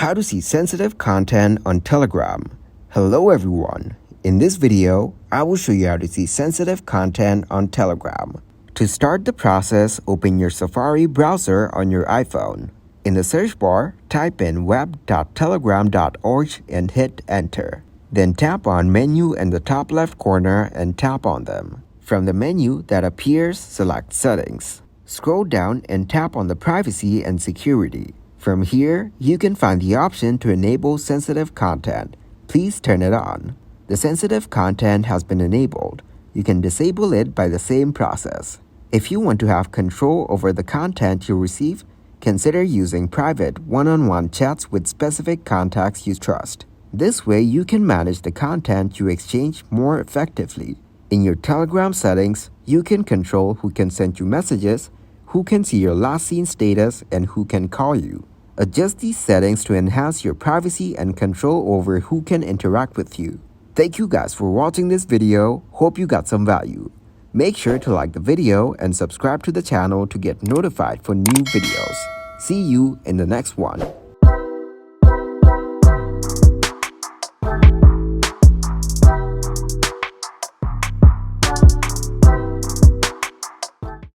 How to see sensitive content on Telegram. Hello everyone. In this video, I will show you how to see sensitive content on Telegram. To start the process, open your Safari browser on your iPhone. In the search bar, type in web.telegram.org and hit enter. Then tap on menu in the top left corner and tap on them. From the menu that appears, select settings. Scroll down and tap on the privacy and security. From here, you can find the option to enable sensitive content. Please turn it on. The sensitive content has been enabled. You can disable it by the same process. If you want to have control over the content you receive, consider using private one-on-one chats with specific contacts you trust. This way, you can manage the content you exchange more effectively. In your Telegram settings, you can control who can send you messages, who can see your last seen status, and who can call you. Adjust these settings to enhance your privacy and control over who can interact with you. Thank you guys for watching this video. Hope you got some value. Make sure to like the video and subscribe to the channel to get notified for new videos. See you in the next one.